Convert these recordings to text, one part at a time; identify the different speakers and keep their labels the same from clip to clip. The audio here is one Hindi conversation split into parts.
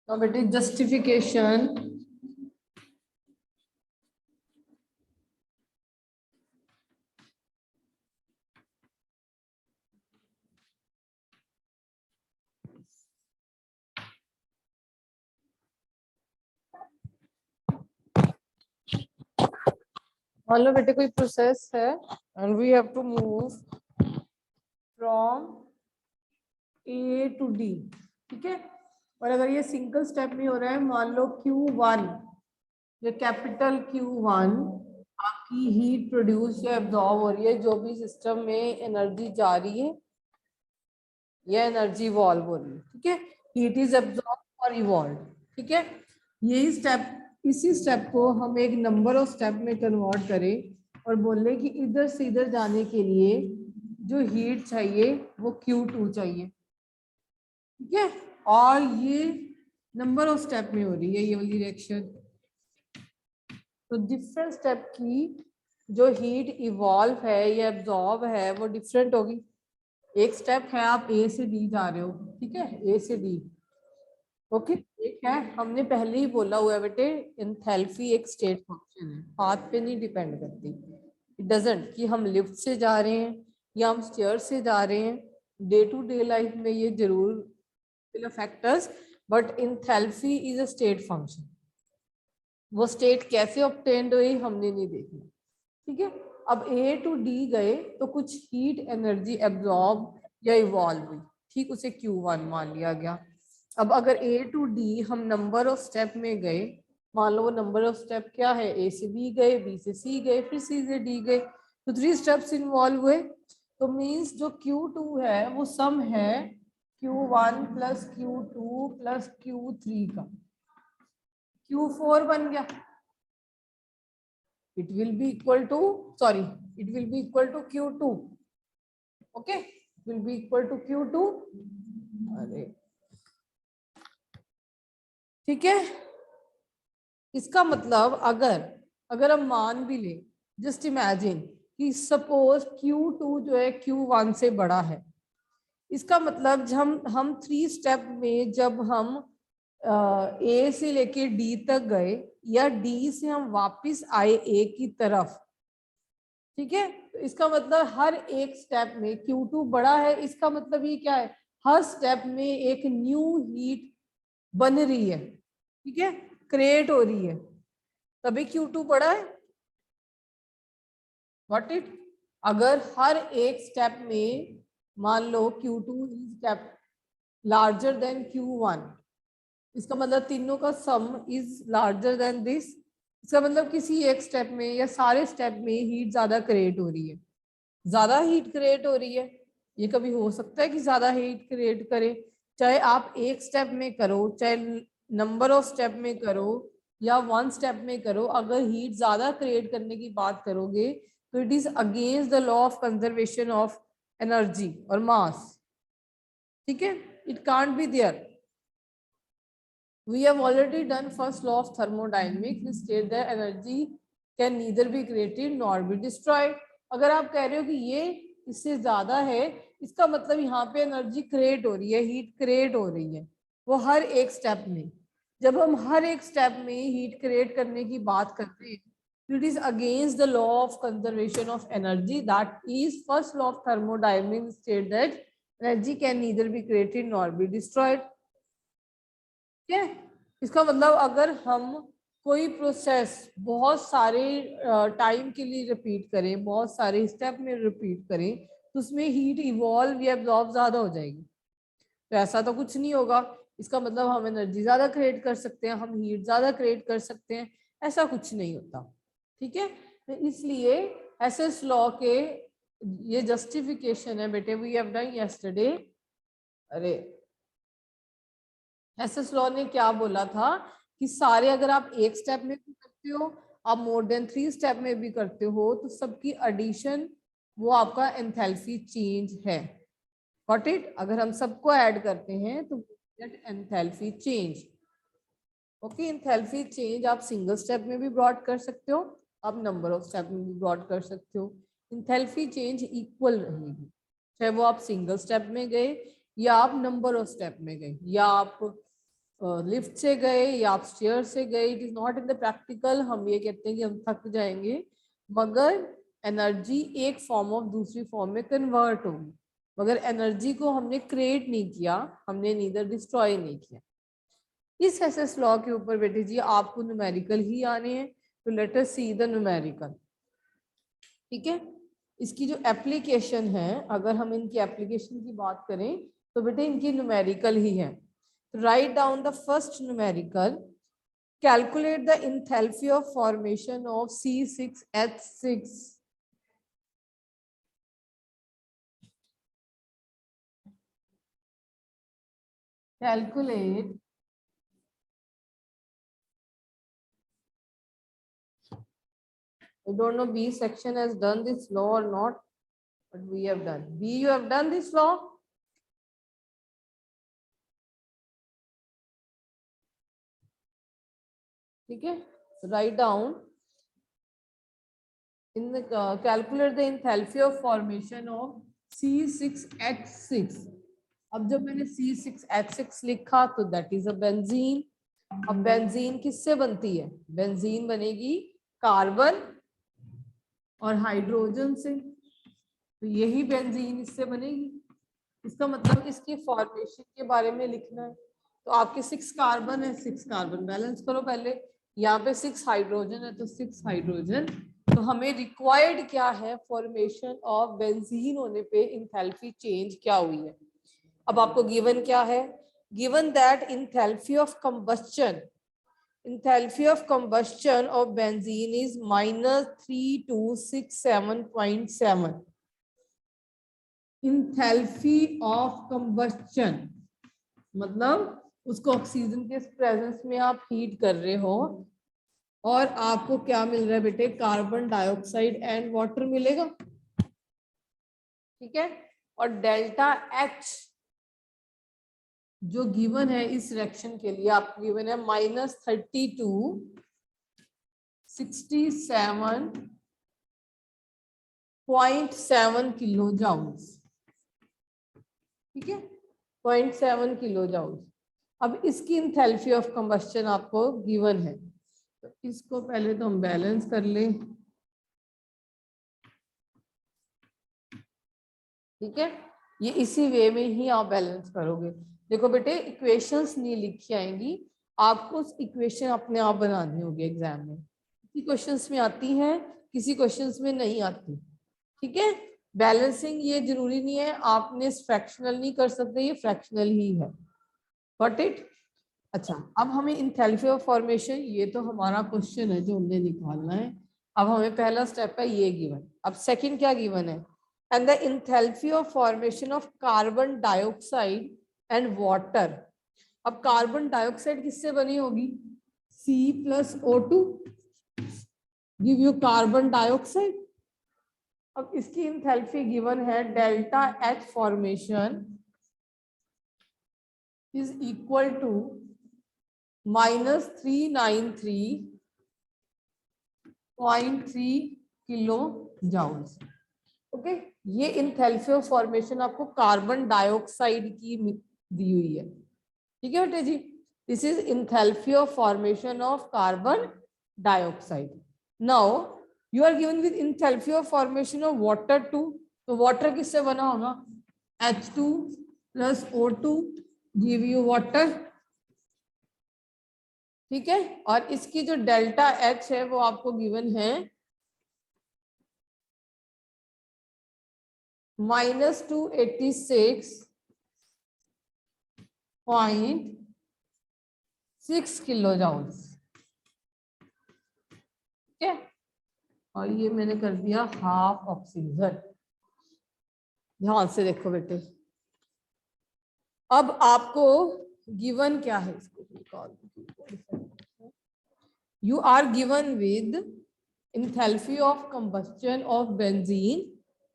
Speaker 1: Now बेटे जस्टिफिकेशन। मान लो बेटे कोई प्रोसेस है and we have to move from A to D, ठीक है। और अगर ये सिंगल स्टेप में हो रहा है, मान लो Q1, ये कैपिटल Q1 आपकी हीट प्रोड्यूस या एब्जॉर्ब हो रही है, जो भी सिस्टम में एनर्जी जा रही है या एनर्जी इवॉल्व हो रही है, ठीक है। हीट इज एब्जॉर्ब और इवॉल्व, ठीक है। यही स्टेप, इसी स्टेप को हम एक नंबर ऑफ स्टेप में कन्वर्ट करें और बोले कि इधर से इधर जाने के लिए जो हीट चाहिए वो Q2 चाहिए, ठीक है। और ये नंबर ऑफ स्टेप में हो रही है ये वाली रिएक्शन। तो डिफरेंट स्टेप की जो हीट इवॉल्व है या एब्जॉर्ब है वो डिफरेंट होगी। एक स्टेप है आप ए से डी जा रहे हो, ठीक है, ए से डी, ओके। एक है, हमने पहले ही बोला हुआ है बेटे, एंथैल्पी एक स्टेट फंक्शन है, हाथ पे नहीं डिपेंड करती। इट डजंट कि हम लिफ्ट से जा रहे हैं या हम स्टेयर से जा रहे हैं, डे टू डे लाइफ में ये जरूर will affect us, but enthalpy is a state function. वो स्टेट कैसे ऑब्टेन्ड हुई हमने नहीं देखी, ठीक है। अब ए टू डी गए तो कुछ हीट एनर्जी एब्जॉर्ब या इवॉल्व हुई, ठीक, उसे Q1 मान लिया गया। अब अगर ए टू डी हम नंबर ऑफ स्टेप में गए, मान लो वो नंबर ऑफ स्टेप क्या है, ए से बी गए, बी से सी गए, फिर सी से डी गए, तो 3 स्टेप्स इन्वॉल्व हुए। तो मीन्स जो Q2 है वो सम है Q1 plus Q2 plus Q3 का, Q4 बन गया। it will be equal to, sorry, it will be equal to Q2, okay, it will be equal to Q2। अरे ठीक है, इसका मतलब अगर अगर हम मान भी ले, जस्ट इमेजिन कि सपोज Q2 जो है Q1 से बड़ा है, इसका मतलब जब हम 3 स्टेप में जब हम ए से लेके डी तक गए या डी से हम वापस आए ए की तरफ, ठीक है, तो इसका मतलब हर एक स्टेप में Q2 बड़ा है। इसका मतलब ये क्या है, हर स्टेप में एक न्यू हीट बन रही है, ठीक है, क्रिएट हो रही है, तभी Q2 बड़ा है। व्हाट इट, अगर हर एक स्टेप में मान लो Q2 is larger than Q1, इसका मतलब तीनों का सम इज लार्जर देन दिस, इसका मतलब किसी एक स्टेप में या सारे स्टेप में हीट ज्यादा क्रिएट हो रही है, ज्यादा हीट क्रिएट हो रही है। ये कभी हो सकता है कि ज्यादा हीट क्रिएट करे, चाहे आप एक स्टेप में करो, चाहे नंबर ऑफ स्टेप में करो या 1 स्टेप में करो, अगर हीट ज्यादा क्रिएट करने की बात करोगे तो it is against the law of conservation of energy और मास, ठीक है, it can't be there. We have already done first law of thermodynamics, which state that energy can neither be created nor be destroyed। अगर आप कह रहे हो कि ये इससे ज्यादा है, इसका मतलब यहाँ पे एनर्जी क्रिएट हो रही है, हीट क्रिएट हो रही है, वो हर एक स्टेप में। जब हम हर एक स्टेप में हीट क्रिएट करने की बात करते हैं, it is against the law of conservation of energy, that is first law of thermodynamics state that energy can neither be created nor be destroyed, ठीक है। इसका मतलब अगर हम कोई प्रोसेस बहुत सारे टाइम के लिए रिपीट करें, बहुत सारे स्टेप में रिपीट करें, तो उसमें हीट इवॉल्व या एब्जॉर्ब ज्यादा हो जाएगी। तो ऐसा तो कुछ नहीं होगा, इसका मतलब हम एनर्जी ज्यादा क्रिएट कर सकते हैं, हम हीट ज्यादा क्रिएट कर सकते हैं, ऐसा कुछ नहीं होता, ठीक है। तो इसलिए एसएस लॉ के ये जस्टिफिकेशन है बेटे, वी हैव डन यस्टरडे। अरे एसएस लॉ ने क्या बोला था कि सारे अगर आप एक स्टेप में भी करते हो, आप मोर देन 3 स्टेप में भी करते हो, तो सबकी एडिशन वो आपका एंथैल्पी चेंज है। गॉट इट, अगर हम सबको ऐड करते हैं तो get enthalpy change, okay. Enthalpy change आप सिंगल स्टेप में भी ब्रॉड कर सकते हो, आप नंबर ऑफ स्टेप में भी ब्रॉड कर सकते हो, एंथैल्पी चेंज इक्वल रहेगी, चाहे वो आप सिंगल स्टेप में गए या आप नंबर ऑफ स्टेप में गए या आप लिफ्ट से गए या आप स्टेयर से गए, it is not in the practical. हम ये कहते हैं कि हम थक जाएंगे, मगर एनर्जी एक फॉर्म ऑफ दूसरी फॉर्म में कन्वर्ट होगी, मगर एनर्जी को हमने क्रिएट नहीं किया, हमने नीदर डिस्ट्रॉय नहीं किया। इस एसएस लॉ के ऊपर बेटे जी आपको न्यूमेरिकल ही आने हैं, तो let us see the numerical. ठीक है, इसकी जो एप्लीकेशन है, अगर हम इनकी एप्लीकेशन की बात करें तो बेटे इनकी न्यूमेरिकल ही है। Write down the first numerical, calculate the enthalpy of formation of C6H6. Calculate I don't know B section has done this law or not, but we have done. B, you have done this law? ठीक है, write down in the calculate the enthalpy of formation of C6H6. अब जब मैंने C6H6 लिखा तो दैट इज अ बेंजीन। अब बेंजीन किससे बनती है? बेंजीन बनेगी कार्बन और हाइड्रोजन से, तो यही बेंजीन इससे बनेगी। इसका मतलब इसकी फॉर्मेशन के बारे में लिखना है, तो आपके 6 कार्बन है, 6 कार्बन बैलेंस करो पहले, यहाँ पे 6 हाइड्रोजन है तो 6 हाइड्रोजन। तो हमें रिक्वायर्ड क्या है? फॉर्मेशन ऑफ बेंजीन होने पे इंथैल्पी चेंज क्या हुई है। अब आपको गिवन क्या है? Given that enthalpy of combustion, enthalpy of combustion of benzene is -3267.7. enthalpy of combustion मतलब उसको ऑक्सीजन के प्रेजेंस में आप हीट कर रहे हो और आपको क्या मिल रहा है बेटे? कार्बन डाइऑक्साइड एंड वाटर मिलेगा। ठीक है, और डेल्टा एच जो गिवन है इस रिएक्शन के लिए आपको गिवन है -3267.7 किलो जाउल्स। ठीक है, 0.7 किलो जाउल्स। अब इसकी इंथैल्पी ऑफ कंबस्चन आपको गिवन है, तो इसको पहले तो हम बैलेंस कर लें। ठीक है, ये इसी वे में ही आप बैलेंस करोगे। देखो बेटे इक्वेशंस नहीं लिखी आएंगी, आपको इक्वेशन अपने आप बनानी होगी एग्जाम में। किसी क्वेश्चंस में आती हैं, किसी क्वेश्चंस में नहीं आती। ठीक है, बैलेंसिंग ये जरूरी नहीं है, आपने फ्रैक्शनल नहीं कर सकते, ये फ्रैक्शनल ही है। Got it? अच्छा, अब हमें इंथैल्पी ऑफ फॉर्मेशन, ये तो हमारा क्वेश्चन है जो हमने निकालना है। अब हमें पहला स्टेप है ये गिवन। अब सेकंड क्या गिवन है? And the enthalpy of formation of carbon dioxide and water. अब कार्बन डाइऑक्साइड किससे बनी होगी? C+O2 give you carbon dioxide. अब इसकी इंथैल्पी गिवन है delta H formation is equal to -393.3 kilo joules. Okay, ये इंथैल्पी ऑफ फॉर्मेशन आपको कार्बन डाइऑक्साइड की दी हुई है। ठीक है बेटे जी, this is enthalpy of formation of carbon dioxide. Now you are given with enthalpy of formation of water too, तो वाटर किससे बना होगा? H2 + O2 give you water. ठीक है, और इसकी जो डेल्टा एच है वो आपको गिवन है -286.6 किलो जाउल्स। ठीक है, और ये मैंने कर दिया हाफ ऑक्सीजन। ध्यान से देखो बेटे, अब आपको गिवन क्या है? You are given with enthalpy of combustion of benzene,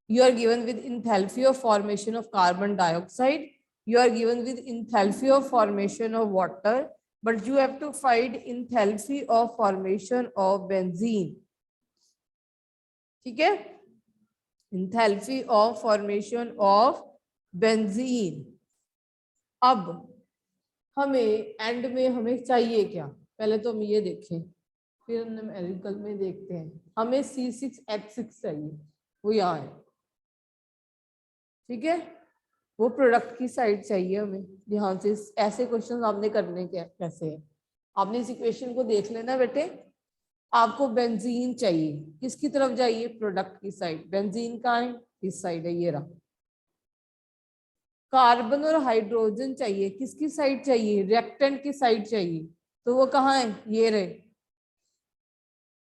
Speaker 1: you are given with enthalpy of formation of carbon dioxide, you are given with enthalpy of formation of water, but you have to find enthalpy of formation of benzene. ठीक है, enthalpy of formation of benzene. अब हमें एंड में हमें चाहिए क्या, पहले तो हम ये देखें, फिर हम न्यूमेरिकल में देखते हैं। हमें C6H6 चाहिए, वो यहाँ है, ठीक है। वो प्रोडक्ट की साइड चाहिए हमें, ध्यान से ऐसे क्वेश्चन आपने करने के कैसे है। आपने इस इक्वेशन को देख लेना बेटे। आपको बेंजीन चाहिए, किसकी तरफ जाइए, प्रोडक्ट की साइड। बेंजीन कहाँ है, इस साइड है, ये रहा। कार्बन और हाइड्रोजन चाहिए, किसकी साइड चाहिए, रिएक्टेंट की साइड चाहिए, तो वो कहाँ है, ये रहे।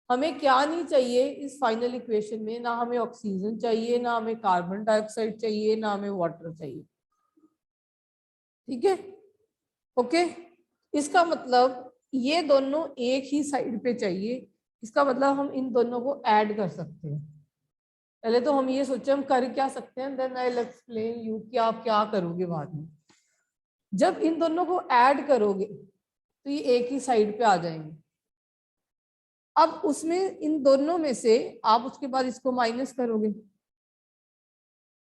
Speaker 1: हमें क्या नहीं चाहिए इस फाइनल इक्वेशन में, ना हमें ऑक्सीजन चाहिए, ना हमें कार्बन डाइऑक्साइड चाहिए, ना हमें वाटर चाहिए, ठीक है, ओके। इसका मतलब ये दोनों एक ही साइड पे चाहिए, इसका मतलब हम इन दोनों को ऐड कर सकते हैं। पहले तो हम ये सोचे हम कर क्या सकते हैं, then I will explain you कि आप क्या करोगे बाद में। जब इन दोनों को ऐड करोगे तो ये एक ही साइड पे आ जाएंगे। अब उसमें इन दोनों में से आप उसके बाद इसको माइनस करोगे,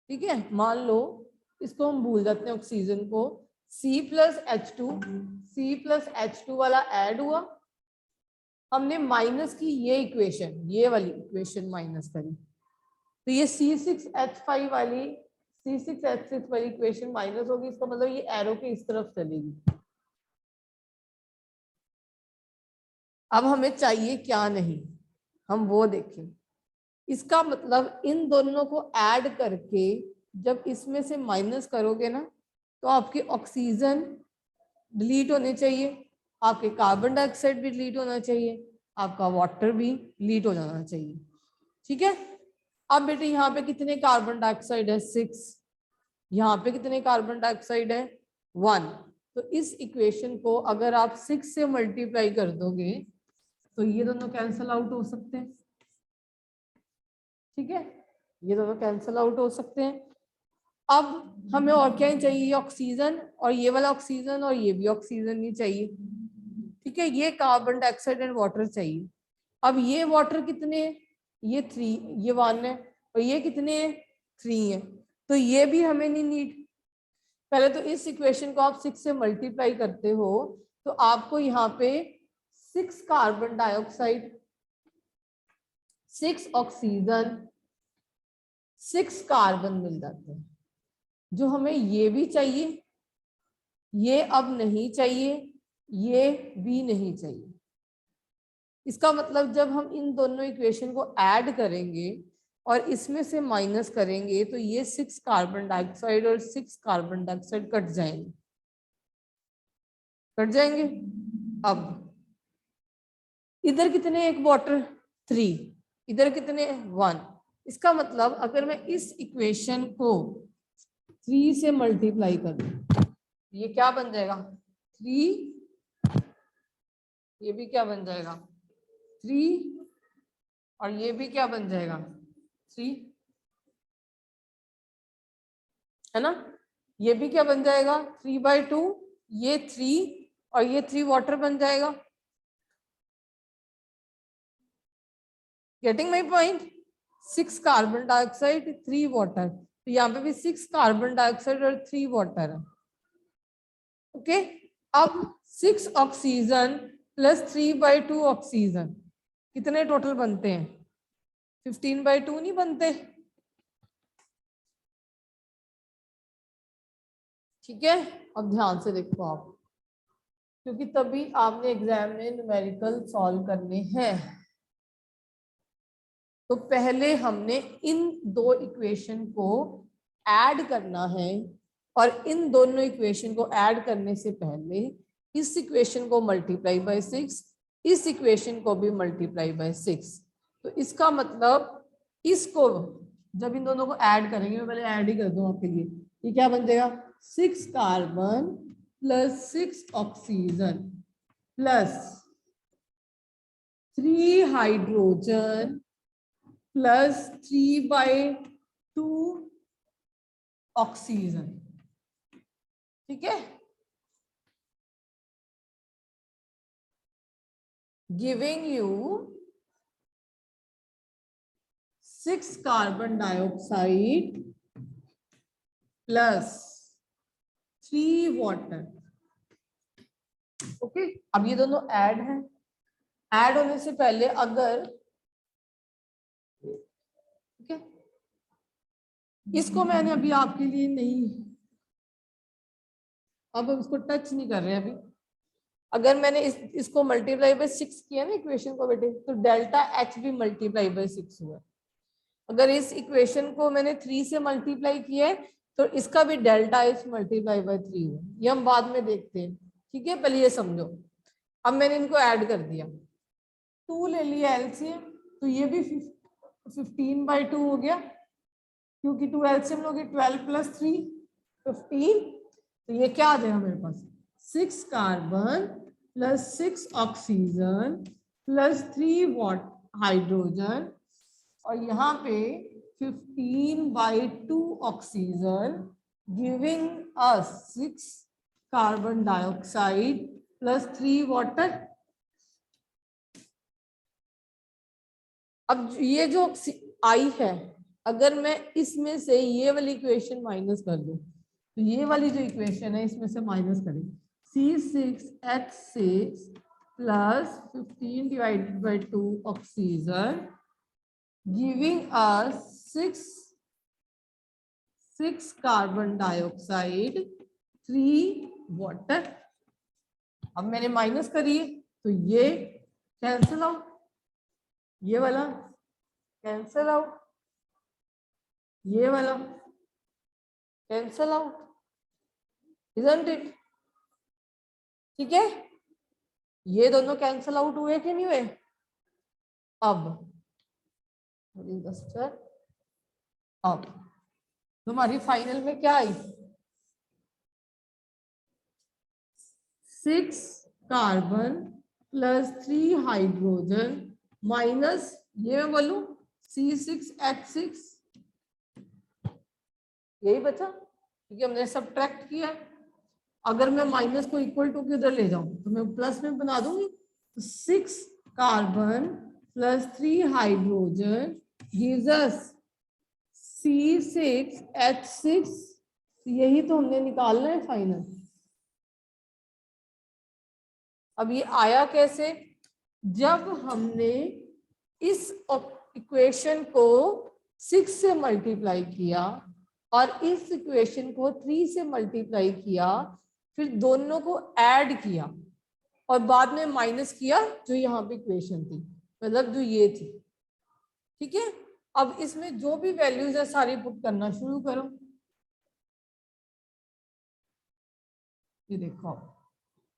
Speaker 1: ठीक है। मान लो इसको हम भूल जाते हैं ऑक्सीजन को, C+H2 वाला ऐड हुआ, हमने माइनस की ये इक्वेशन, ये वाली इक्वेशन माइनस करी, तो ये C6H5 वाली C6H6 वाली इक्वेशन माइनस होगी। इसका मतलब ये एरो के इस तरफ चलेगी। अब हमें चाहिए क्या नहीं, हम वो देखें। इसका मतलब इन दोनों को ऐड करके जब इसमें से माइनस करोगे ना, तो आपके ऑक्सीजन डिलीट होने चाहिए, आपके कार्बन डाइऑक्साइड भी डिलीट होना चाहिए, आपका वाटर भी डिलीट हो जाना चाहिए, ठीक है। अब बेटे यहाँ पे कितने कार्बन डाइऑक्साइड है, 6। यहाँ पे कितने कार्बन डाइऑक्साइड है, 1। तो इस इक्वेशन को अगर आप 6 से मल्टीप्लाई कर दोगे तो ये दोनों कैंसल आउट हो सकते हैं, ठीक है, ये दोनों कैंसल आउट हो सकते हैं। अब हमें और क्या चाहिए, ऑक्सीजन, और ये वाला ऑक्सीजन और ये भी ऑक्सीजन ही चाहिए, ठीक है। ये कार्बन डाइऑक्साइड एंड वाटर चाहिए। अब ये वाटर कितने, ये 3, ये 1 है, और ये कितने, 3 है, तो ये भी हमें नहीं नीड। पहले तो इस इक्वेशन को आप 6 से मल्टीप्लाई करते हो तो आपको यहाँ पे 6 कार्बन डाइऑक्साइड, 6 ऑक्सीजन, 6 कार्बन मिल जाते हैं, जो हमें ये भी चाहिए, ये अब नहीं चाहिए, ये भी नहीं चाहिए। इसका मतलब जब हम इन दोनों इक्वेशन को ऐड करेंगे और इसमें से माइनस करेंगे तो ये 6 कार्बन डाइऑक्साइड और 6 कार्बन डाइऑक्साइड कट जाएंगे, कट जाएंगे। अब इधर कितने, एक वाटर 3, इधर कितने 1। इसका मतलब अगर मैं इस इक्वेशन को 3 से मल्टीप्लाई करूं, ये क्या बन जाएगा, 3, ये भी क्या बन जाएगा 3, और ये भी क्या बन जाएगा 3, है ना। ये भी क्या बन जाएगा 3/2, ये 3 और ये 3 वाटर बन जाएगा। Getting my point, 6 carbon dioxide 3 water, तो यहाँ पे भी 6 कार्बन डाइऑक्साइड और 3 वाटर है, ओके। अब 6 ऑक्सीजन प्लस 3/2 ऑक्सीजन कितने टोटल बनते हैं, 15/2 नहीं बनते, ठीक है। अब ध्यान से देखो आप, क्योंकि तभी आपने एग्जाम में न्यूमेरिकल सॉल्व करने हैं। तो पहले हमने इन दो इक्वेशन को ऐड करना है, और इन दोनों इक्वेशन को ऐड करने से पहले इस इक्वेशन को मल्टीप्लाई बाय 6, इस इक्वेशन को भी मल्टीप्लाई बाय 6। तो इसका मतलब इसको जब इन दोनों को ऐड करेंगे, मैं पहले ऐड ही कर दूं आपके लिए, ये क्या बन जाएगा 6 carbon plus 6 oxygen plus 3 hydrogen plus 3/2 oxygen, ठीक है, giving you 6 carbon dioxide plus 3 water okay, अब ये दोनों ऐड हैं, ऐड होने से पहले अगर ठीक है, इसको मैंने अभी आपके लिए नहीं, अब हम इसको टच नहीं कर रहे अभी। अगर मैंने इसको मल्टीप्लाई बाय 6 किया ना इक्वेशन को बेटे, तो डेल्टा एच भी मल्टीप्लाई बाय 6 हुआ। अगर इस इक्वेशन को मैंने 3 से मल्टीप्लाई किया है तो इसका भी डेल्टा एच मल्टीप्लाई बाय 3 हुआ। ये हम बाद में देखते हैं, ठीक है, पहले ये समझो। अब मैंने इनको ऐड कर दिया, 2 ले लिया एलसीएम, तो ये भी 15/2 हो गया, क्योंकि 2 एलसीएम लोगे 12 + 3 15। तो ये क्या आ जाएगा मेरे पास, 6 carbon plus 6 oxygen plus 3 what hydrogen, और यहाँ पे 15/2 oxygen giving us 6 carbon dioxide plus 3 water. अब ये जो आई है, अगर मैं इसमें से ये वाली इक्वेशन माइनस कर दूं, तो ये वाली जो इक्वेशन है इसमें से माइनस करें, C6H6 plus 15/2 oxygen giving us 6 carbon dioxide 3 water. अब मैंने माइनस करी है तो ये कैंसिल आउट, ये वाला कैंसिल आउट, ये वाला कैंसिल आउट, इजंट इट? ठीक है, ये दोनों कैंसिल आउट हुए कि नहीं हुए? अब अब तुम्हारी फाइनल में क्या आई, 6 कार्बन प्लस 3 हाइड्रोजन माइनस ये मैं बोलूं C6H6, यही बचा, क्योंकि हमने सब्ट्रैक्ट किया। अगर मैं माइनस को इक्वल टू के उधर ले जाऊं तो मैं प्लस में बना दूंगी, तो 6 carbon plus 3 hydrogen gives us C6H6, यही तो हमने निकालना है फाइनल। अब ये आया कैसे, जब हमने इस इक्वेशन को 6 से मल्टीप्लाई किया और इस इक्वेशन को 3 से मल्टीप्लाई किया, फिर दोनों को ऐड किया और बाद में माइनस किया, जो यहाँ पे इक्वेशन थी, मतलब जो ये थी, ठीक है। अब इसमें जो भी वैल्यूज है सारी पुट करना शुरू करो। ये देखो,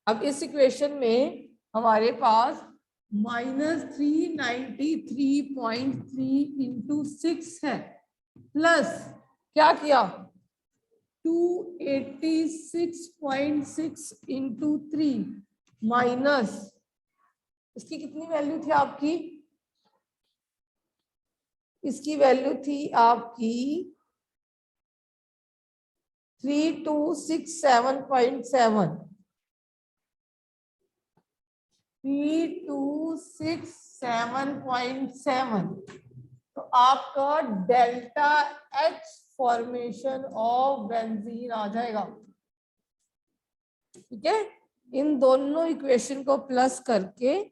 Speaker 1: अब इस इक्वेशन में हमारे पास -393.3 इंटू 6 है, प्लस क्या किया 286.6 इंटू 3 माइनस इसकी कितनी वैल्यू थी आपकी, इसकी वैल्यू थी आपकी 3267.7, 3267.7। तो आपका delta H formation of benzene आ जाएगा, ठीक है। इन दोनों इक्वेशन को प्लस करके,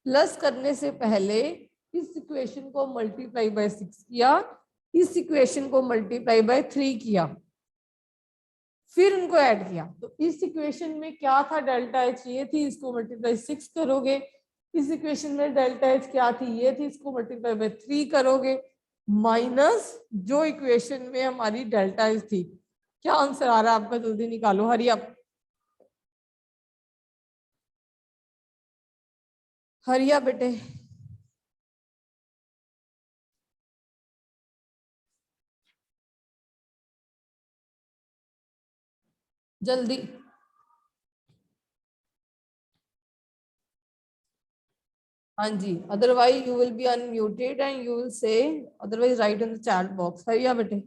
Speaker 1: प्लस करने से पहले इस इक्वेशन को मल्टीप्लाई बाय 6 किया, इस इक्वेशन को मल्टीप्लाई बाय 3 किया, फिर उनको ऐड किया। तो इस इक्वेशन में क्या था, डेल्टा एच ये थी, इसको मल्टीप्लाई 6 करोगे। इस इक्वेशन में डेल्टा एच क्या थी, ये थी, इसको मल्टीप्लाई बाय 3 करोगे, माइनस जो इक्वेशन में हमारी डेल्टा एच थी। क्या आंसर आ रहा है आपका, जल्दी निकालो, हरी अप, हरिया बेटे, जल्दी। हाँ जी, otherwise you will be unmuted and you will say, otherwise write in the chat box. Hariya बेटे,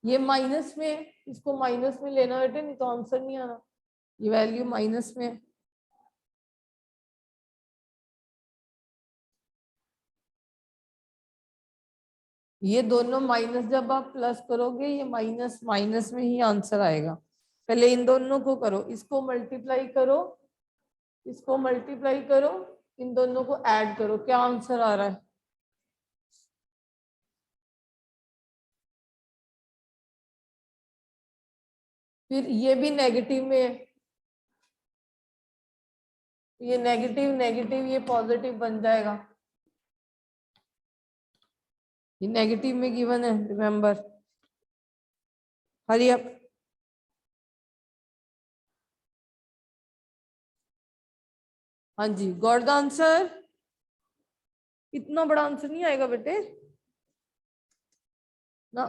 Speaker 1: ये माइनस में, इसको माइनस में लेना बेटे, नहीं तो आंसर नहीं आना। ये वैल्यू माइनस में है। ये दोनों माइनस जब आप प्लस करोगे ये माइनस माइनस में ही आंसर आएगा। पहले इन दोनों को करो, इसको मल्टीप्लाई करो, इसको मल्टीप्लाई करो, इन दोनों को ऐड करो, क्या आंसर आ रहा है? फिर ये भी नेगेटिव में है, ये नेगेटिव नेगेटिव ये पॉजिटिव बन जाएगा। ये नेगेटिव में गिवन है, रिमेंबर। Hurry up. हाँ जी, गॉट द आंसर। इतना बड़ा आंसर नहीं आएगा बेटे ना।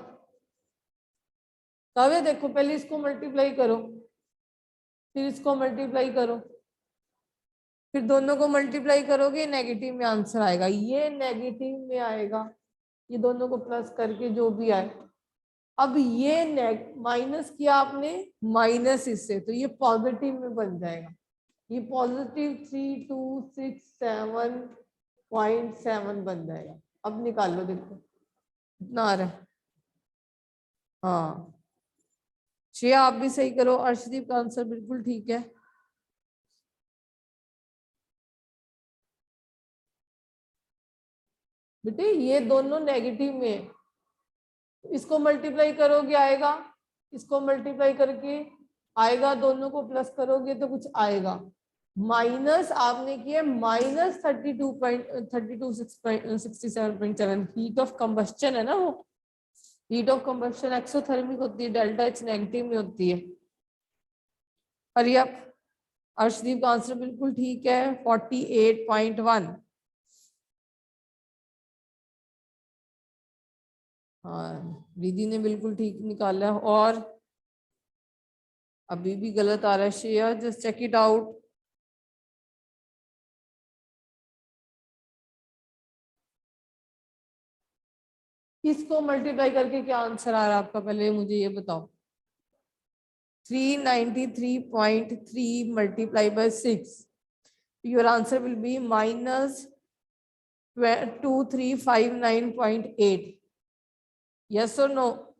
Speaker 1: काव्य देखो, पहले इसको मल्टीप्लाई करो, फिर इसको मल्टीप्लाई करो, फिर दोनों को मल्टीप्लाई करोगे नेगेटिव में आंसर आएगा। ये नेगेटिव में आएगा, ये दोनों को प्लस करके जो भी आए। अब ये माइनस किया आपने माइनस इससे, तो ये पॉजिटिव में बन जाएगा। ये पॉजिटिव 3267.7 बन जाएगा। अब निकाल लो, देखो कितना आ रहा है। हाँ श्रेया आप भी सही करो, अर्शदीप का आंसर बिल्कुल ठीक है। बेटे ये दोनों नेगेटिव में है, इसको मल्टीप्लाई करोगे आएगा, इसको मल्टीप्लाई करके आएगा, दोनों को प्लस करोगे तो कुछ आएगा। माइनस आपने किया माइनस 32.67.7 हीट ऑफ कंबस्चन है ना, वो हीट ऑफ कंबस्चन एक्सोथर्मिक होती है, डेल्टा एच नेगेटिव में होती है। Hurry up. अर्शदीप का आंसर बिल्कुल ठीक है, 48.1। हाँ दीदी ने बिल्कुल ठीक निकाला। और अभी भी गलत आ रहा है Shreya, just check it out. इसको मल्टीप्लाई करके क्या आंसर आ रहा है आपका, पहले मुझे ये बताओ। 393.3 multiplied by 6, your answer will be minus 2359.8. yes or no?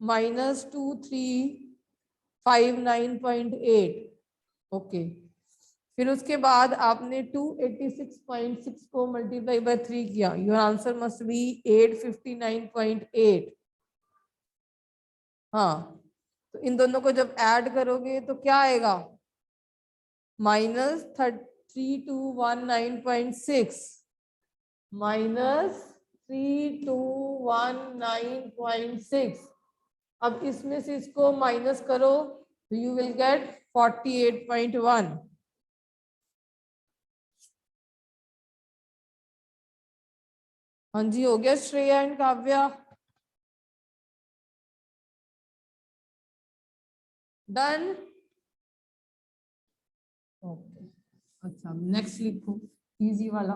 Speaker 1: minus 2359.8। Okay, फिर उसके बाद आपने 286.6 को मल्टीप्लाई बाय 3 किया, योर आंसर मस्ट बी 859.8। हाँ तो इन दोनों को जब ऐड करोगे तो क्या आएगा, माइनस 3219.6 माइनस 3219.6। अब इसमें से इसको माइनस करो तो यू विल गेट 48.1। हाँ जी हो गया Shreya and Kavya, done. Okay अच्छा नेक्स्ट लिखो, इजी वाला।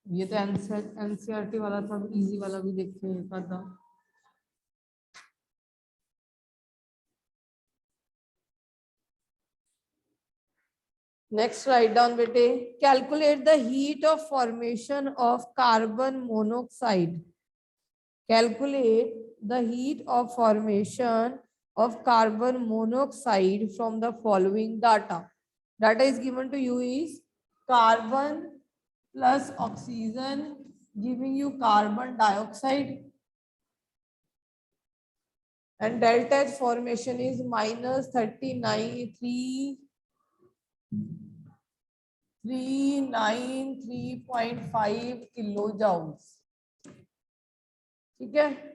Speaker 1: ये तो एनसीईआरटी वाला था, इजी वाला भी देखते हैं एक आधा। नेक्स्ट राइट डाउन बेटे, calculate the heat of formation of carbon monoxide. Calculate the heat of formation of carbon monoxide from the following data. Data is given to you is carbon plus oxygen giving you carbon dioxide, and delta H formation is minus 393.5 kilojoules। ठीक है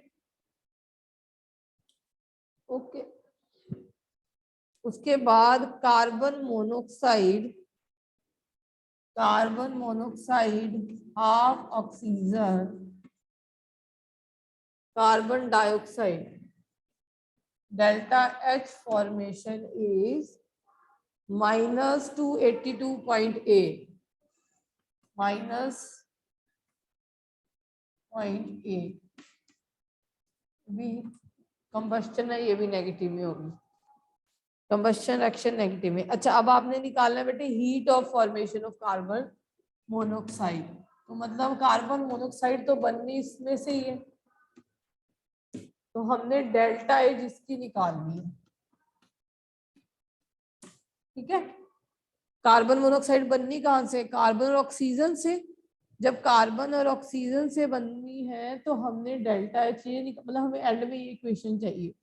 Speaker 1: ओके। उसके बाद carbon monoxide half oxygen carbon dioxide, delta H formation is minus 282.8 minus 0.8। भी कंबस्टन है, ये भी नेगेटिव में होगी। कंबस्शन रिएक्शन नेगेटिव में। अच्छा, अब आपने निकालना है बेटे heat of formation of carbon monoxide. तो मतलब कार्बन मोनोऑक्साइड तो बननी इसमें से ही है, तो हमने डेल्टा एज इसकी निकालनी है। ठीक है, कार्बन मोनोऑक्साइड बननी कहाँ से? कार्बन और ऑक्सीजन से। जब कार्बन और ऑक्सीजन से बननी है तो हमने डेल्टा एच ये मतलब हमें एंड में ये इक्वेशन चाहिए।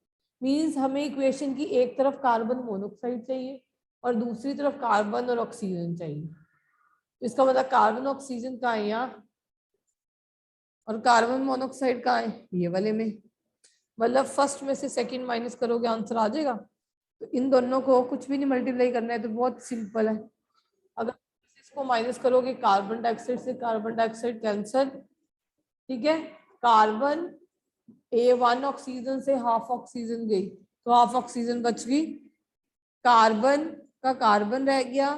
Speaker 1: मींस हमें इक्वेशन की एक तरफ कार्बन मोनोऑक्साइड चाहिए और दूसरी तरफ कार्बन और ऑक्सीजन चाहिए। तो इसका मतलब कार्बन ऑक्सीजन कहाँ है? यहाँ। और कार्बन मोनोऑक्साइड कहाँ है? ये वाले में। मतलब फर्स्ट में से सेकंड माइनस करोगे आंसर आ जाएगा। तो इन दोनों को कुछ भी नहीं मल्टीप्लाई करना है, तो बहुत सिंपल है। अगर इसको माइनस करोगे कार्बन डाइऑक्साइड से कार्बन डाइऑक्साइड कैंसर। ठीक है, कार्बन A1 ऑक्सीजन से हाफ ऑक्सीजन गई तो हाफ ऑक्सीजन बच गई, कार्बन का कार्बन रह गया,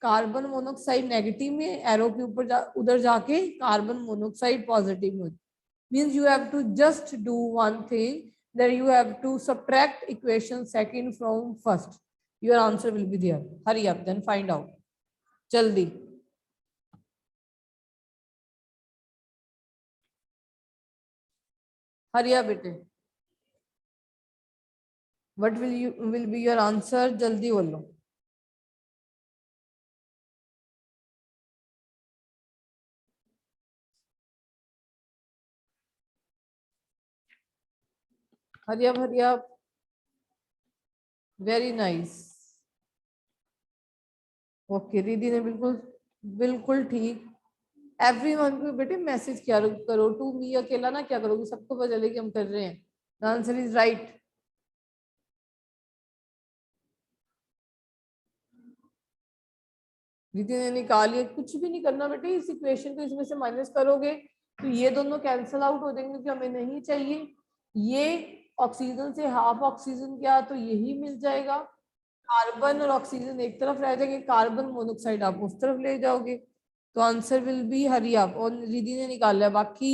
Speaker 1: कार्बन मोनोऑक्साइड नेगेटिव में एरो के ऊपर उधर जाके कार्बन मोनोऑक्साइड पॉजिटिव में। Means you have to just do one thing, that you have to subtract equation second from first, your answer will be there. Hurry up then, find out jaldi. Hurry up bete, what will be your answer? jaldi बोलो। hurry up, hurry up, very nice। Okay, दीदी ने बिल्कुल बिल्कुल ठीक। एवरीवन को बेटे मैसेज क्या करो, टू मी, अकेला ना क्या करोगे, सबको पता चले कि हम कर रहे हैं। The answer is right. दीदी ने निकाली, कुछ भी नहीं करना बेटे, इस इक्वेशन को इसमें से माइनस करोगे तो ये दोनों कैंसिल आउट हो जाएंगे क्योंकि हमें नहीं चाहिए। ये ऑक्सीजन से हाफ ऑक्सीजन क्या, तो यही मिल जाएगा। कार्बन और ऑक्सीजन एक तरफ रह जाएंगे, कार्बन मोनोऑक्साइड आप उस तरफ ले जाओगे। तो आंसर विल बी हरी आप, और दीदी ने निकाला है बाकी।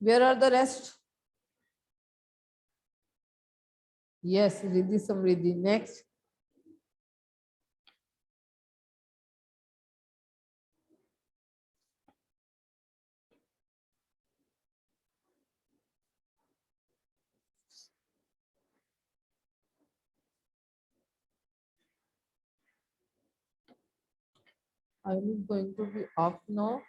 Speaker 1: Where are the rest? Yes, Riddhi Samriddhi. Next. I am going to be off now.